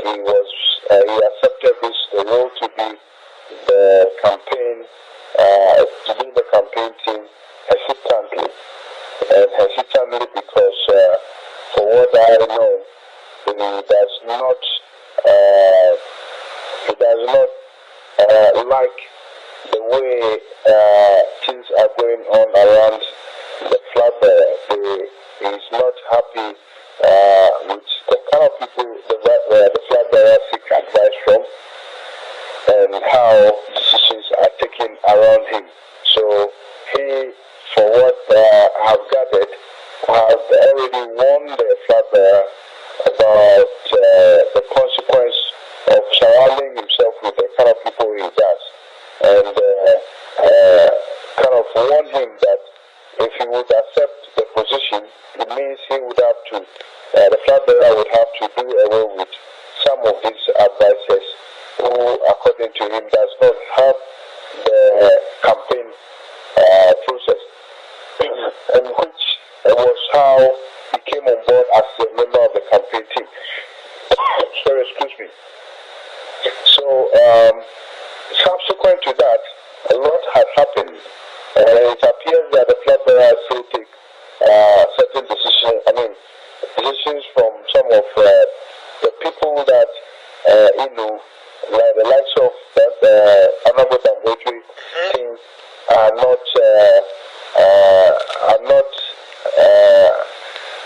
he accepted the role to be the campaign, to be the campaign team hesitantly. And hesitantly because, for what I know, he does not like the way things are going on around the flag bearer. He is not happy with the kind of people the flag bearer seek advice from and how decisions are taken around him. So he, for what I have gathered, has already warned the flag bearer about the consequence of surrounding himself with the kind of people he does, and kind of warn him that if he would accept the position, it means he would have to, the flag bearer would have to do away with some of these advisors who, according to him, does not have the campaign process, and which was how he came on board as a member of the campaign team. Sorry, excuse me. So, subsequent to that, a lot had happened. It appears that the flag bearer still take certain decisions, decisions from some of the people that, like the likes of that Honorable Botwe things are not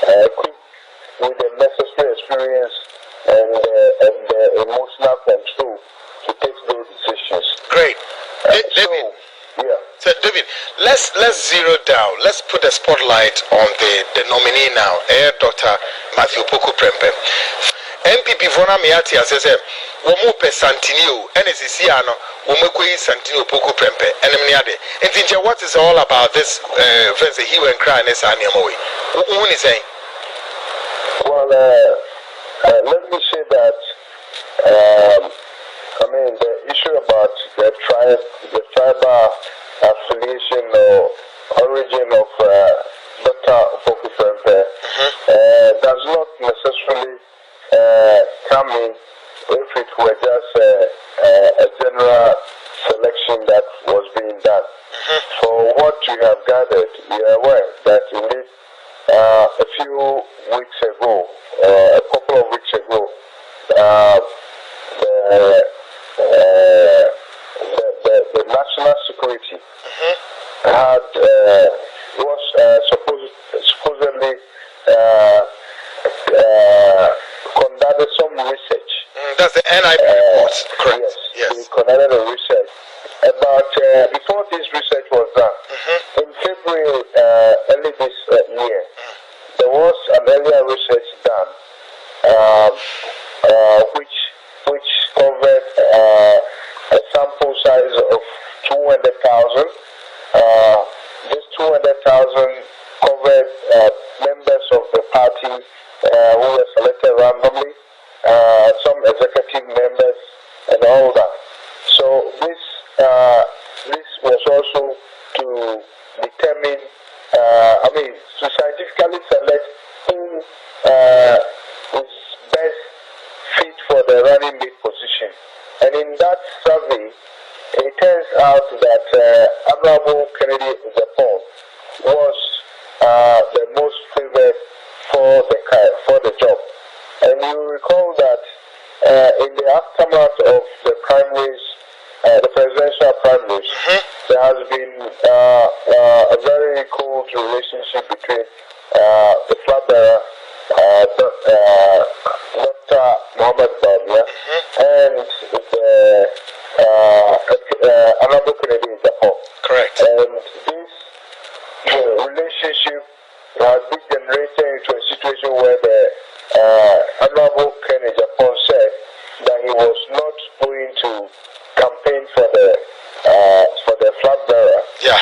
equipped with the necessary experience and the emotional control to take those decisions. Great. David. So David, let's zero down. Let's put the spotlight on the nominee now, Dr. Matthew Opoku Prempeh. NPP Vona Miati says, Womupe Santinio, NSCano, Womukui Santinio Opoku Prempeh, and Mniade. And think what is all about this verse he went crying as Anyamoy? Who is saying? Well, let me say that the issue about the tribal affiliation or origin of Dr. Opoku Prempeh does not necessarily come in if it were just a general selection that was being done. For what you have gathered, you are aware that indeed a few weeks ago, a couple of weeks ago, the national security had was supposedly conducted some research. That's the NIP report, correct? Yes. They conducted a research. But before this research was done, in February early this year, there was an earlier research done, which covered a sample size of 200,000. This 200,000 covered members of the party who were selected randomly, some executive members, and all that. So this was also to determine, to scientifically select who is best fit for the running mate position. And in that survey, it turns out that Honorable Kennedy Japan was the most favored for the job. And you recall that in the aftermath of the primaries, the presidential primaries, there has been a very cold relationship between the flag bearer, Dr. Mohammed Bawumia, and the Honorable Kennedy Japan. Correct. And this relationship has been generated into a situation where the Honorable Kennedy Japan said that he was not going to campaign for the flag bearer. Yeah.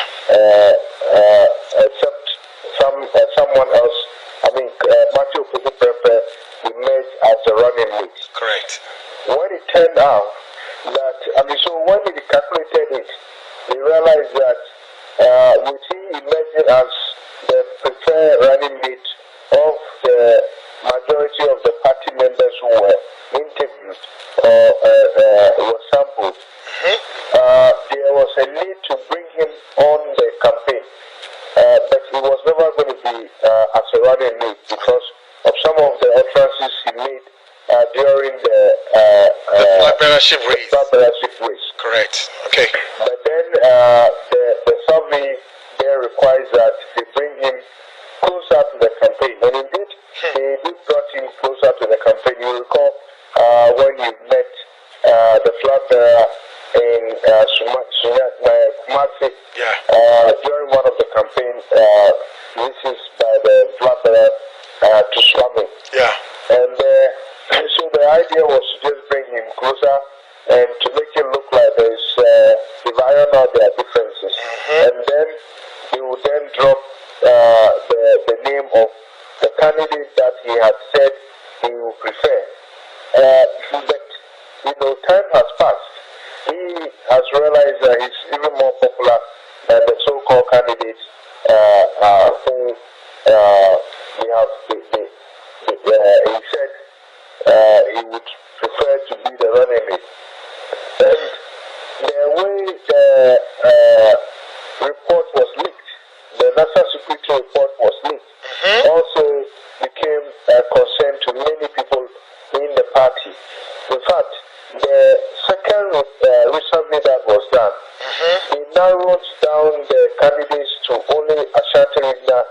Except someone else. Matthew Opoku Prempeh emerged as a running mate. Correct. When it turned out that, so when they calculated it, they realized that with him emerging as the preferred running mate of the majority of the party members who were interviewed was sampled, there was a need to bring him on the campaign, but he was never going to be as a running mate because of some of the utterances he made during the flag-bearership race. Correct. Okay. But then the survey there requires that they bring him closer to the campaign, and indeed they did brought him closer to the campaign. You recall when he met the flag bearer in Kumasi during one of the campaign visits by the flag bearer to Swami. Yeah. And so the idea was to just bring him closer and to make it look like there's if iron out their differences. And then he would then drop the name of the candidate that he had said he would prefer. But time has passed. He has realized that he's even more popular than the so-called candidates who we have. He said he would prefer to be the running mate. And the way the report was leaked, the national security report was leaked, also became a concern to many people in the party. In fact, the second resurvey that was done, they narrowed down the candidates to only Ashanti region,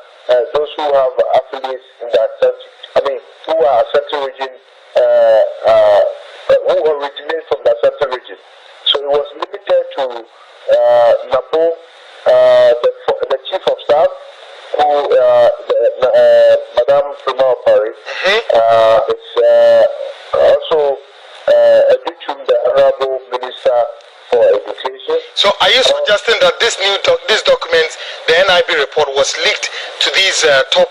those who have affiliates in the Ashanti, who are Ashanti region, who originate from the Ashanti region. So it was limited to Nabo, the chief of staff, who Madame Prima Opari, it's also the Honorable Minister for Education. So are you suggesting that this document, the NIB report, was leaked to these top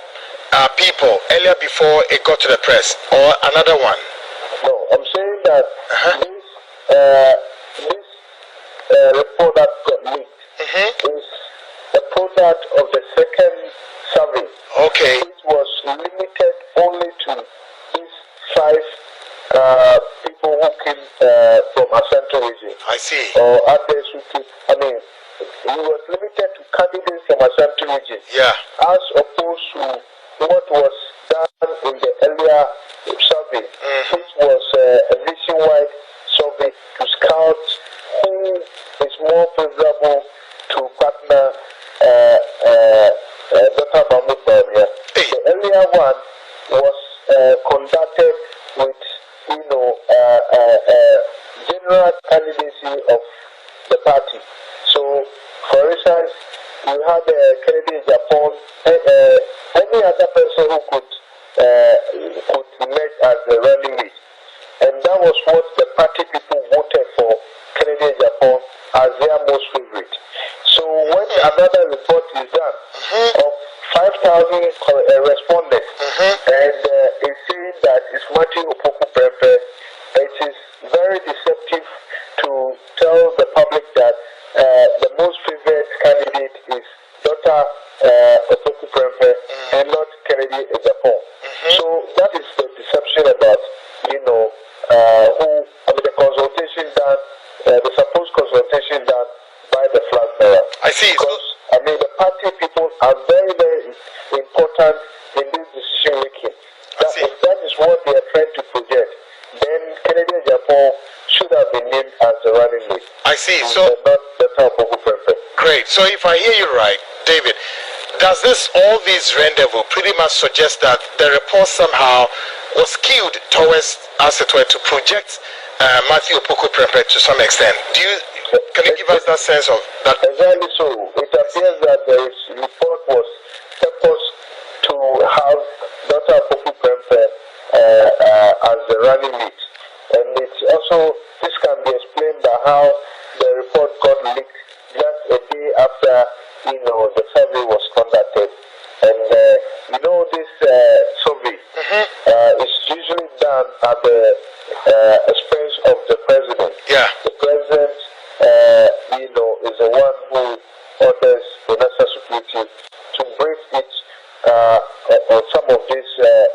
people earlier before it got to the press, or another one? No, I'm saying that this report that got leaked is a product of the second survey. Okay. It was limited only to these 5 people who came from Ashanti region. I see. Or others who came, it was limited to candidates from Ashanti region. Yeah. As opposed to what was done in the earlier survey, which was a nationwide survey to scout who is more favorable to partner Dr. Mahmoud Bawumia. The earlier one was conducted with general candidacy of the party. So, for instance, you had Kennedy Japan, any other person who could emerge as the running mate. And that was what the party people voted for Kennedy Japan as their most favorite. So when another report is done of 5,000 respondents, and it's saying that it's Matthew Opoku Prempeh, it is very deceptive to tell the public that the most favored candidate is Dr. Opoku Prempeh and not Kennedy Japan. So that is the deception about, the consultation done, the supposed consultation done by the flag bearer. I see. Because, the party people are very, very important in this decision making. If that is what they are trying to project, then Kennedy Japan should have been named as the running mate. I see. So not the top of the great. So if I hear you right, David, does all these rendezvous pretty much suggest that the report somehow was skewed towards, as it were, to project Matthew Opoku Prempeh to some extent? Can you give us that sense of that? Exactly so. It appears that the report was supposed to have Dr. Opoku Prempeh as the running mate. And it's also, this can be explained by how the report got leaked just a day after, the survey was conducted. And, this survey is usually done at the expense of the president. Yeah. The president, is the one who orders the national security to brief it on some of these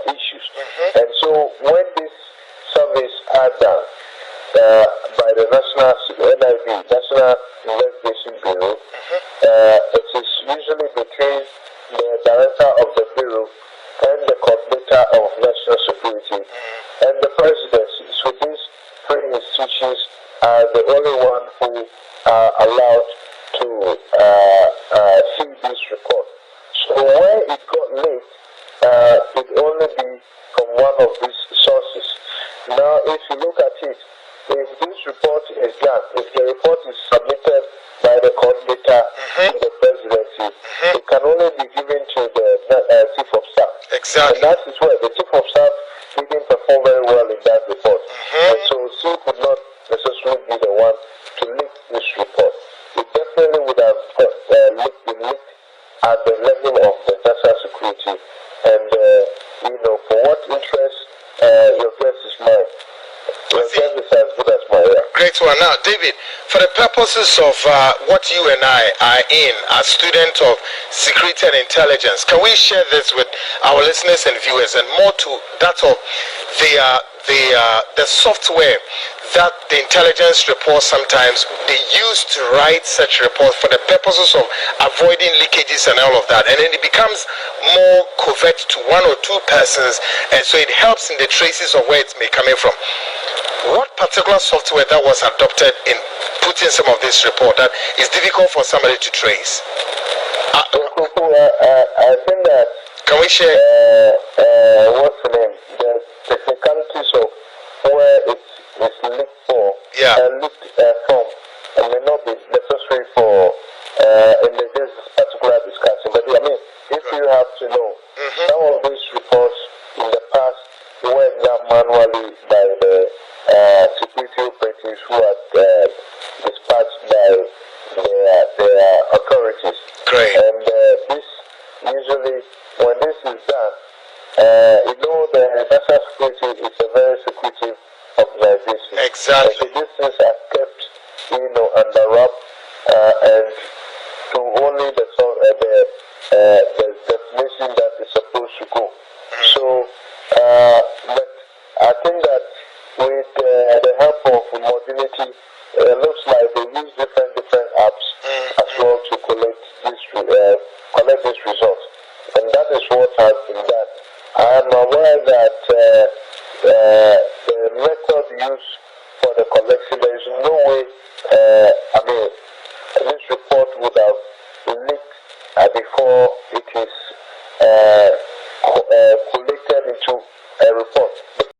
issues. And so when these surveys are done by the National Investigation Bureau, it is usually between the director of the bureau and the coordinator of national security and the presidency. So these three institutions are the only one who are allowed to see this report. So where it got leaked, it only be from one of these sources. Now, if you look at it, if this report is done, if the report is submitted by the coordinator to the presidency, it can only be given to the chief of staff. Exactly. And that is where the chief of staff didn't perform very well in that report. And so he could not necessarily be the one to leak this report. It definitely would have been leaked at the level of the national security. And, for what interest, your guess is mine. Your guess is as good as mine. Yeah. Great one. Now, David, for the purposes of what you and I are in as students of security and intelligence, can we share this with our listeners and viewers, and more to that of the software that the intelligence reports sometimes they use to write such reports for the purposes of avoiding leakages and all of that, and then it becomes more covert to one or two persons, and so it helps in the traces of where it may come from. What particular software that was adopted in putting some of this report that is difficult for somebody to trace? I think that. Can we share? What's the name? The technicalities of where it's leaked for, leaked from, and may not be necessary for in this particular discussion. But I mean, if you have to know, some of these reports in the past were done manually by the security operatives who are dispatched by their authorities. Great. And this usually, when this is done, the national security is a very secretive organization. Exactly. And so these things are kept, under wrap, and to only the destination that is supposed to go. So, but I think that with the help of modernity, it looks like they use different apps as well to collect this result, and that is what has been done. I am aware that the method used for the collection, there is no way.